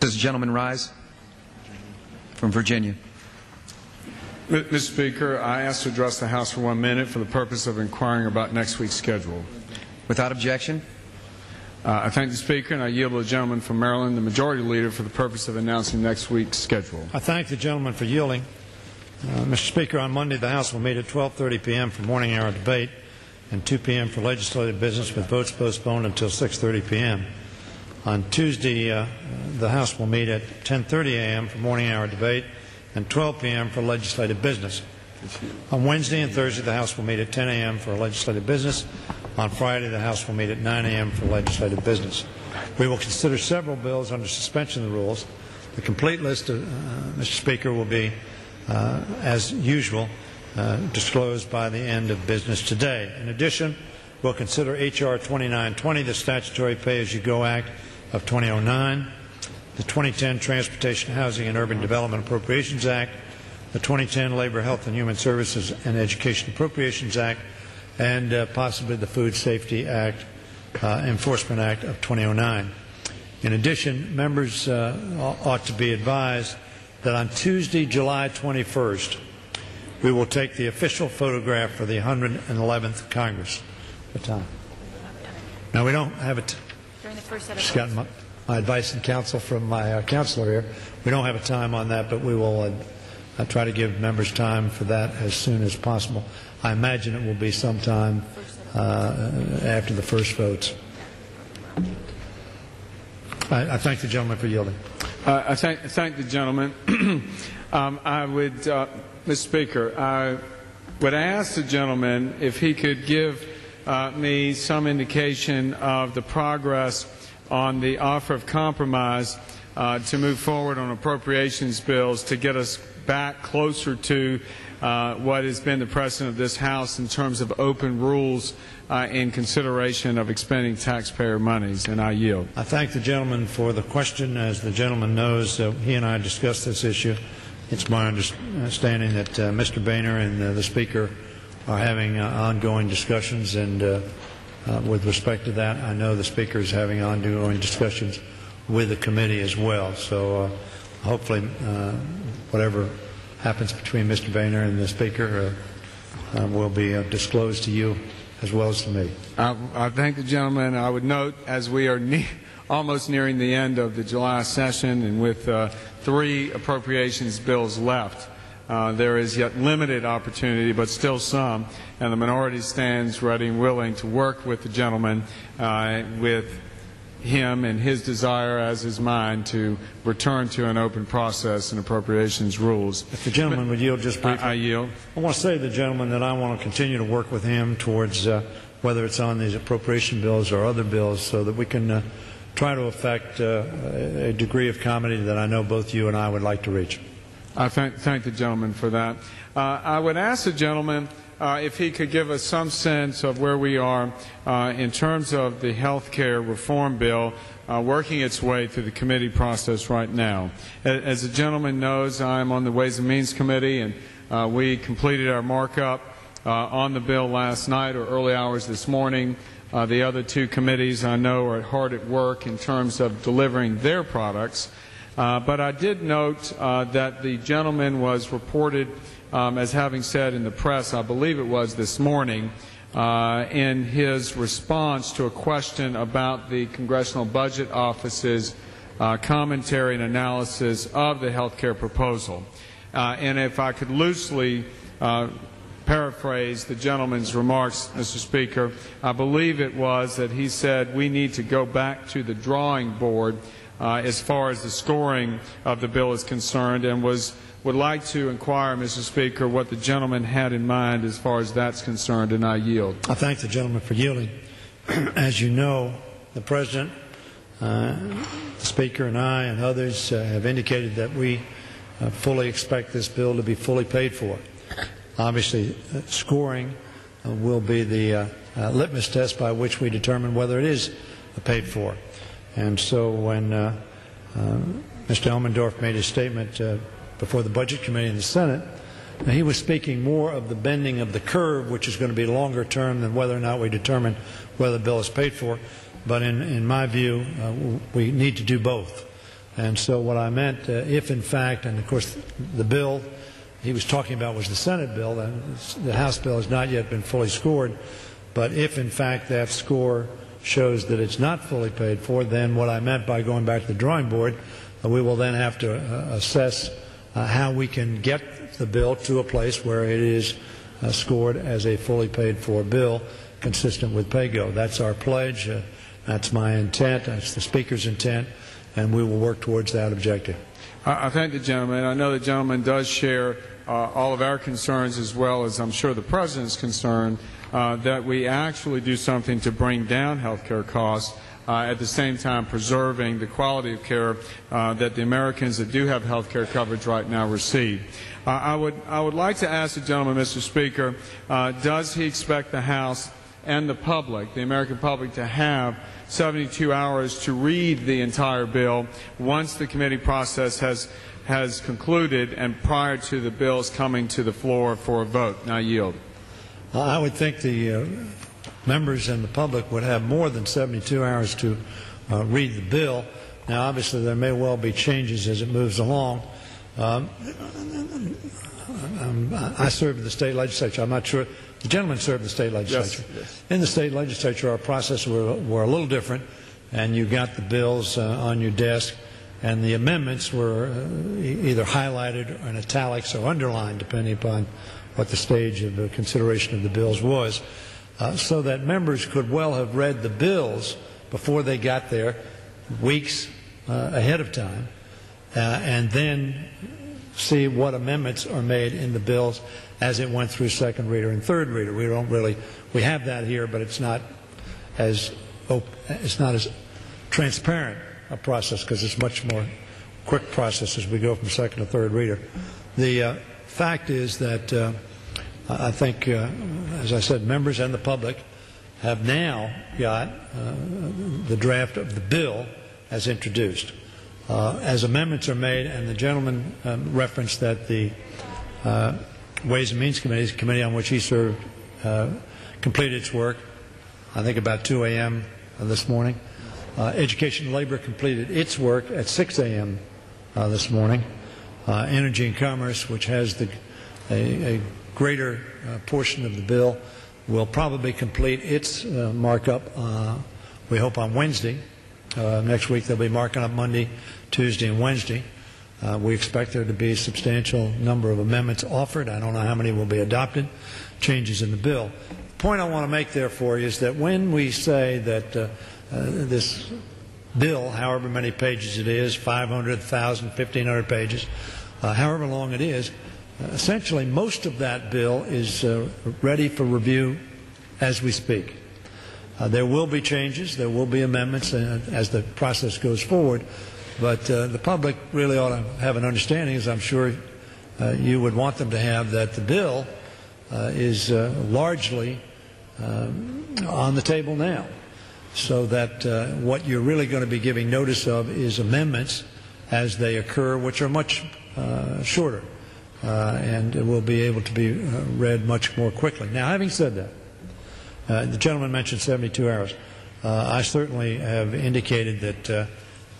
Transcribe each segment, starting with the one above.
Does the gentleman rise? From Virginia. Mr. Speaker, I ask to address the House for 1 minute for the purpose of inquiring about next week's schedule. Without objection. I thank the Speaker, and I yield to the gentleman from Maryland, the Majority Leader, for the purpose of announcing next week's schedule. I thank the gentleman for yielding. Mr. Speaker, on Monday the House will meet at 12:30 p.m. for morning hour debate and 2 p.m. for legislative business, with votes postponed until 6:30 p.m. On Tuesday, the House will meet at 10:30 a.m. for morning hour debate and 12 p.m. for legislative business. On Wednesday and Thursday, the House will meet at 10 a.m. for legislative business. On Friday, the House will meet at 9 a.m. for legislative business. We will consider several bills under suspension of the rules. The complete list, Mr. Speaker, will be, as usual, disclosed by the end of business today. In addition, we'll consider H.R. 2920, the Statutory Pay-As-You-Go Act of 2009, the 2010 Transportation, Housing, and Urban Development Appropriations Act, the 2010 Labor, Health, and Human Services and Education Appropriations Act, and possibly the Food Safety Act, Enforcement Act of 2009. In addition, members ought to be advised that on Tuesday, July 21st, we will take the official photograph for the 111th Congress. What time? Now, we don't have it. During the first set of just got my advice and counsel from my counselor here. We don't have a time on that, but we will try to give members time for that as soon as possible. I imagine it will be sometime after the first votes. I thank the gentleman for yielding. I thank the gentleman. I would, Mr. Speaker, I would ask the gentleman if he could give me some indication of the progress on the offer of compromise to move forward on appropriations bills to get us back closer to what has been the precedent of this House in terms of open rules in consideration of expending taxpayer monies, and I yield. I thank the gentleman for the question. As the gentleman knows, he and I discussed this issue. It's my understanding that Mr. Boehner and the Speaker are having ongoing discussions, and with respect to that, I know the Speaker is having ongoing discussions with the committee as well. So hopefully whatever happens between Mr. Boehner and the Speaker will be disclosed to you as well as to me. I thank the gentleman. I would note, as we are almost nearing the end of the July session and with 3 appropriations bills left, there is yet limited opportunity, but still some, and the minority stands ready and willing to work with the gentleman, with him and his desire, as is mine, to return to an open process and appropriations rules. If the gentleman would yield just briefly. I yield. I want to say to the gentleman that I want to continue to work with him towards whether it's on these appropriation bills or other bills, so that we can try to effect a degree of comity that I know both you and I would like to reach. I thank the gentleman for that. I would ask the gentleman if he could give us some sense of where we are in terms of the health care reform bill working its way through the committee process right now. As the gentleman knows, I am on the Ways and Means Committee, and we completed our markup on the bill last night or early hours this morning. The other 2 committees I know are hard at work in terms of delivering their products. But I did note that the gentleman was reported as having said in the press, I believe it was this morning, in his response to a question about the Congressional Budget Office's commentary and analysis of the health care proposal. And if I could loosely paraphrase the gentleman's remarks, Mr. Speaker, I believe it was that he said we need to go back to the drawing board as far as the scoring of the bill is concerned, and would like to inquire, Mr. Speaker, what the gentleman had in mind as far as that's concerned, and I yield. I thank the gentleman for yielding. As you know, the President, the Speaker, and I and others have indicated that we fully expect this bill to be fully paid for. Obviously, scoring will be the litmus test by which we determine whether it is paid for. And so when Mr. Elmendorf made his statement before the Budget Committee in the Senate, he was speaking more of the bending of the curve, which is going to be longer term than whether or not we determine whether the bill is paid for. But in my view, we need to do both. And so what I meant, if in fact, and of course the bill he was talking about was the Senate bill, the House bill has not yet been fully scored, but if in fact that score shows that it's not fully paid for, then what I meant by going back to the drawing board, we will then have to assess how we can get the bill to a place where it is scored as a fully paid for bill consistent with PAYGO. That's our pledge. That's my intent. That's the Speaker's intent, and we will work towards that objective. I thank the gentleman. I know the gentleman does share all of our concerns, as well as I'm sure the President's concern that we actually do something to bring down health care costs, at the same time preserving the quality of care that the Americans that do have health care coverage right now receive. I would like to ask the gentleman, Mr. Speaker, does he expect the House and the public, the American public, to have 72 hours to read the entire bill once the committee process has concluded and prior to the bills coming to the floor for a vote? Now I yield. I would think the members and the public would have more than 72 hours to read the bill. Now, obviously, there may well be changes as it moves along. I served in the state legislature. I'm not sure. The gentleman served the state legislature. Yes, yes. In the state legislature, our processes were a little different, and you got the bills on your desk, and the amendments were either highlighted or in italics or underlined, depending upon what the stage of the consideration of the bills was, so that members could well have read the bills before they got there, weeks ahead of time, and then see what amendments are made in the bills as it went through second reader and third reader. We have that here, but it's not as transparent a process, because it's much more quick process as we go from second to third reader. The fact is that I think, as I said, members and the public have now got the draft of the bill as introduced. As amendments are made, and the gentleman referenced that the Ways and Means Committee, the committee on which he served, completed its work, I think about 2 a.m. this morning. Education and Labor completed its work at 6 a.m. This morning. Energy and Commerce, which has a greater portion of the bill, will probably complete its markup, we hope, on Wednesday. Next week they'll be marking up Monday, Tuesday, and Wednesday. We expect there to be a substantial number of amendments offered. I don't know how many will be adopted, changes in the bill. The point I want to make, therefore, is that when we say that this bill, however many pages it is, 500, 1,000, 1,500 pages, however long it is, essentially most of that bill is ready for review as we speak. There will be changes, there will be amendments as the process goes forward, but the public really ought to have an understanding, as I'm sure you would want them to have, that the bill is largely on the table now, so that what you're really going to be giving notice of is amendments as they occur, which are much shorter and will be able to be read much more quickly. Now, having said that, the gentleman mentioned 72 hours. I certainly have indicated that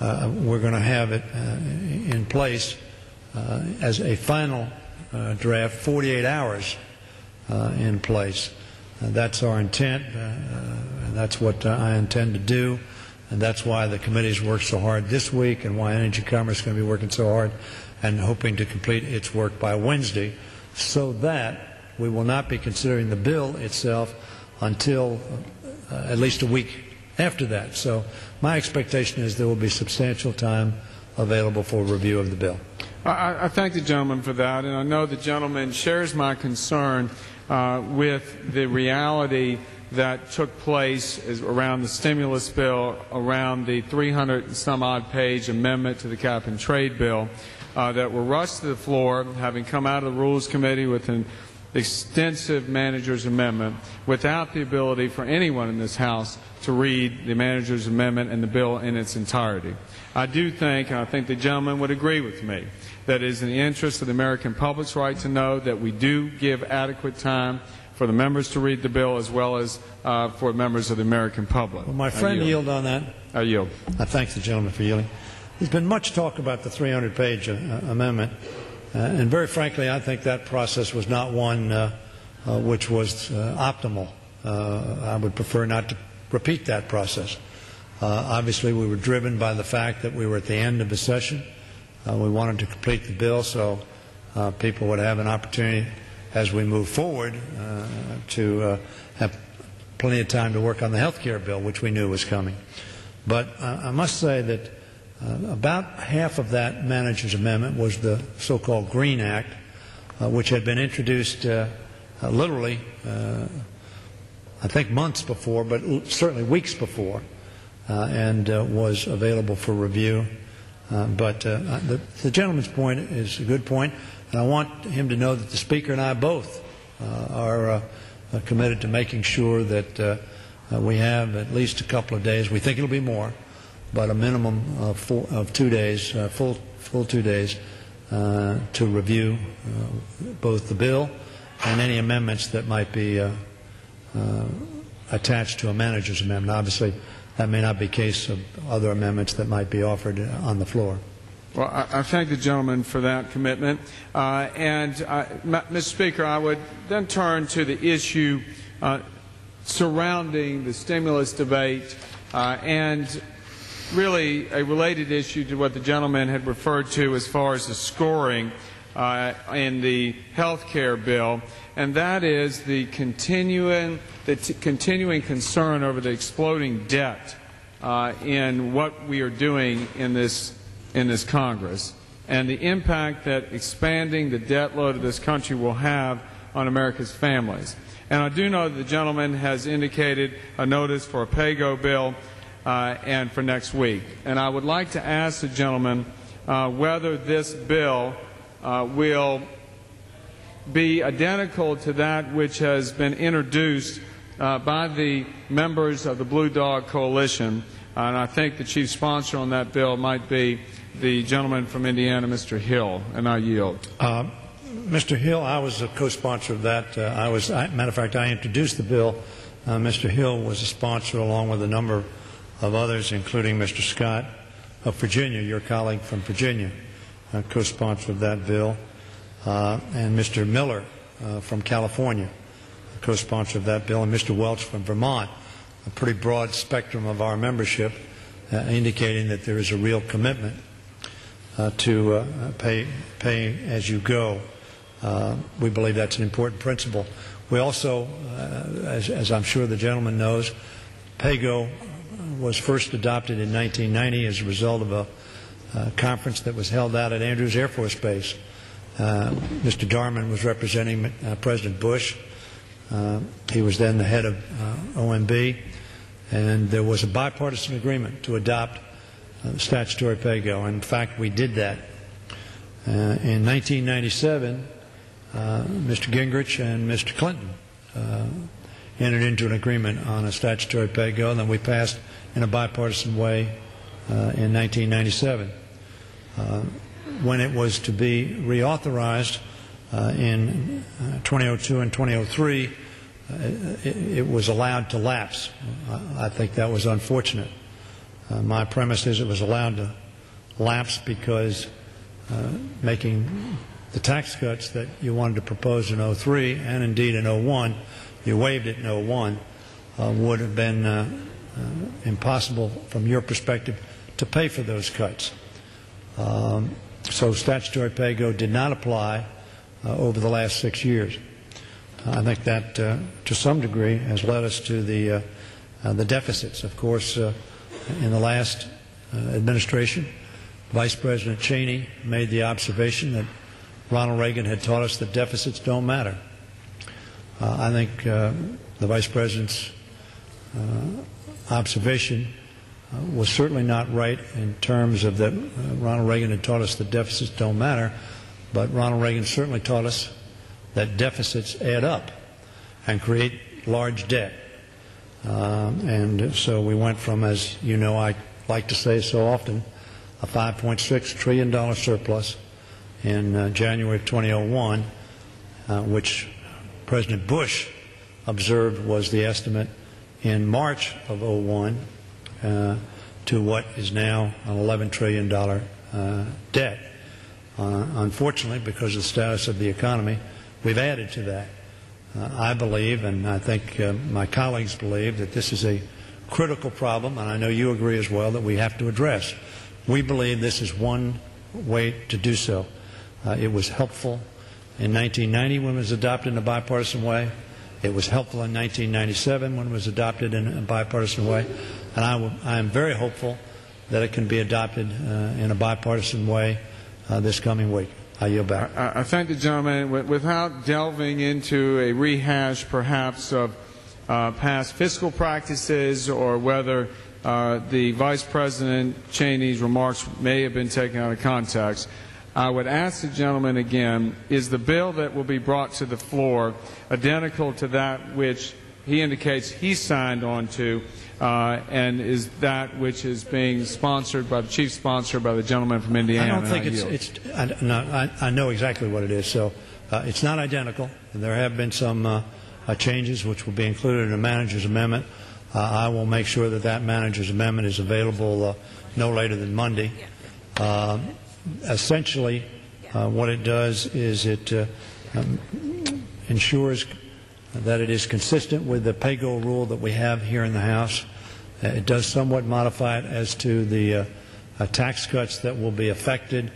we're going to have it in place as a final draft, 48 hours in place. That's our intent, and that's what I intend to do, and that's why the committee's worked so hard this week, and why Energy and Commerce is going to be working so hard and hoping to complete its work by Wednesday, so that we will not be considering the bill itself until at least a week after that. So my expectation is there will be substantial time available for review of the bill. I thank the gentleman for that, and I know the gentleman shares my concern with the reality that took place around the stimulus bill, around the 300-some-odd page amendment to the cap and trade bill that were rushed to the floor, having come out of the Rules Committee with an extensive manager's amendment, without the ability for anyone in this House to read the manager's amendment and the bill in its entirety. I do think, and I think the gentleman would agree with me, that it is in the interest of the American public's right to know that we do give adequate time for the members to read the bill, as well as for members of the American public. Will my friend yield on that? I yield. I thank the gentleman for yielding. There's been much talk about the 300-page amendment, and very frankly, I think that process was not one which was optimal. I would prefer not to repeat that process. Obviously, we were driven by the fact that we were at the end of the session. We wanted to complete the bill so people would have an opportunity as we move forward to have plenty of time to work on the health care bill, which we knew was coming. But I must say that about half of that manager's amendment was the so-called Green Act, which had been introduced literally, I think months before, but certainly weeks before, and was available for review. But the gentleman's point is a good point, and I want him to know that the Speaker and I both are committed to making sure that we have at least a couple of days. We think it'll be more, but a minimum of 2 days, full 2 days, to review both the bill and any amendments that might be attached to a manager's amendment. Obviously, that may not be the case of other amendments that might be offered on the floor. Well, I thank the gentleman for that commitment. Mr. Speaker, I would then turn to the issue surrounding the stimulus debate and really a related issue to what the gentleman had referred to as far as the scoring in the health care bill, and that is the continuing concern over the exploding debt in what we are doing in this Congress, and the impact that expanding the debt load of this country will have on America's families. And I do know that the gentleman has indicated a notice for a pay-go bill and for next week. And I would like to ask the gentleman whether this bill will be identical to that which has been introduced by the members of the Blue Dog Coalition. And I think the chief sponsor on that bill might be the gentleman from Indiana, Mr. Hill, and I yield. Mr. Hill, I was a co-sponsor of that. Matter of fact, I introduced the bill. Mr. Hill was a sponsor along with a number of others, including Mr. Scott of Virginia, your colleague from Virginia, co-sponsor of that bill, and Mr. Miller from California, co-sponsor of that bill, and Mr. Welch from Vermont, a pretty broad spectrum of our membership, indicating that there is a real commitment to pay as you go. We believe that's an important principle. We also, as I'm sure the gentleman knows, pay-go was first adopted in 1990 as a result of a conference that was held out at Andrews Air Force Base. Mr. Darman was representing President Bush. He was then the head of OMB, and there was a bipartisan agreement to adopt statutory pay-go. In fact, we did that. In 1997, Mr. Gingrich and Mr. Clinton entered into an agreement on a statutory pay-go, and then we passed in a bipartisan way in 1997. When it was to be reauthorized in 2002 and 2003, it was allowed to lapse. I think that was unfortunate. My premise is it was allowed to lapse because making the tax cuts that you wanted to propose in 2003 and indeed in 2001, you waived it in 2001, would have been impossible from your perspective to pay for those cuts. So statutory pay-go did not apply over the last 6 years. I think that to some degree has led us to the deficits. Of course, in the last administration, Vice President Cheney made the observation that Ronald Reagan had taught us that deficits don't matter. I think the Vice President's observation was certainly not right in terms of that Ronald Reagan had taught us that deficits don't matter, but Ronald Reagan certainly taught us that deficits add up and create large debt. And so we went from, as you know, I like to say so often, a $5.6 trillion surplus in January of 2001, which President Bush observed was the estimate in March of 2001, to what is now an $11 trillion debt. Unfortunately, because of the status of the economy, we've added to that. I believe, and I think my colleagues believe, that this is a critical problem, and I know you agree as well, that we have to address. We believe this is one way to do so. It was helpful in 1990 when it was adopted in a bipartisan way. It was helpful in 1997 when it was adopted in a bipartisan way. And I am very hopeful that it can be adopted in a bipartisan way this coming week. I yield back. I thank the gentleman. Without delving into a rehash, perhaps, of past fiscal practices or whether the Vice President Cheney's remarks may have been taken out of context, I would ask the gentleman again, is the bill that will be brought to the floor identical to that which he indicates he signed on to, and is that which is being sponsored by the chief sponsor, by the gentleman from Indiana? I don't think I know exactly what it is. So it's not identical. There have been some changes which will be included in the manager's amendment. I will make sure that that manager's amendment is available no later than Monday. Essentially, what it does is it ensures that it is consistent with the pay-go rule that we have here in the House. It does somewhat modify it as to the tax cuts that will be affected,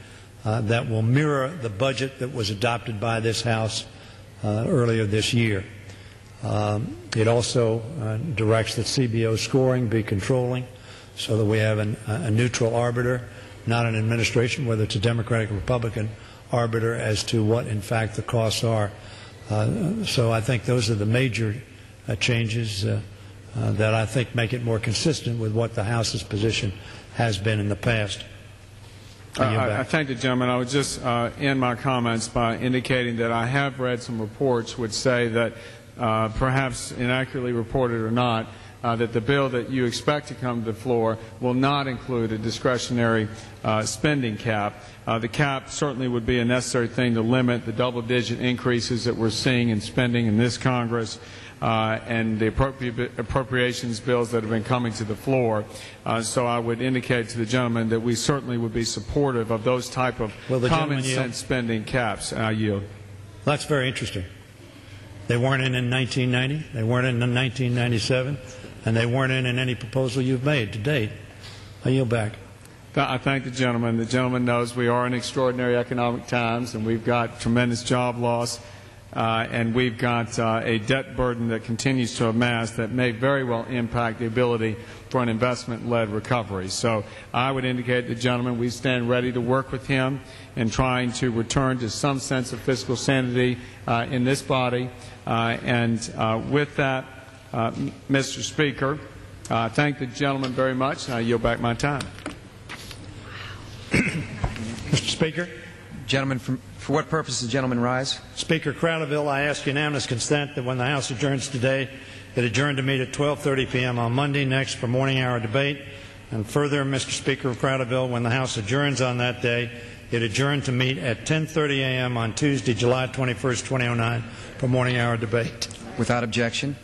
that will mirror the budget that was adopted by this House earlier this year. It also directs that CBO scoring be controlling so that we have a neutral arbiter, not an administration, whether it's a Democratic or Republican arbiter, as to what, in fact, the costs are. So I think those are the major changes that I think make it more consistent with what the House's position has been in the past. I thank the gentleman. I would just end my comments by indicating that I have read some reports which say that, perhaps inaccurately reported or not, that the bill that you expect to come to the floor will not include a discretionary spending cap. The cap certainly would be a necessary thing to limit the double-digit increases that we're seeing in spending in this Congress and the appropriations bills that have been coming to the floor. So I would indicate to the gentleman that we certainly would be supportive of those type of common-sense spending caps. And I yield. That's very interesting. They weren't in 1990, they weren't in 1997, and they weren't in any proposal you've made to date. I yield back. I thank the gentleman. The gentleman knows we are in extraordinary economic times, and we've got tremendous job loss, and we've got a debt burden that continues to amass that may very well impact the ability for an investment-led recovery. So I would indicate to the gentleman we stand ready to work with him in trying to return to some sense of fiscal sanity in this body. With that, Mr. Speaker, I thank the gentleman very much, and I yield back my time. Mr. Speaker. Gentleman, for what purpose does the gentleman rise? Speaker Crowderville, I ask unanimous consent that when the House adjourns today, it adjourn to meet at 12:30 p.m. on Monday next for morning hour debate. And further, Mr. Speaker of Crowderville, when the House adjourns on that day, it adjourned to meet at 10:30 a.m. on Tuesday, July 21st, 2009 for morning hour debate. Without objection.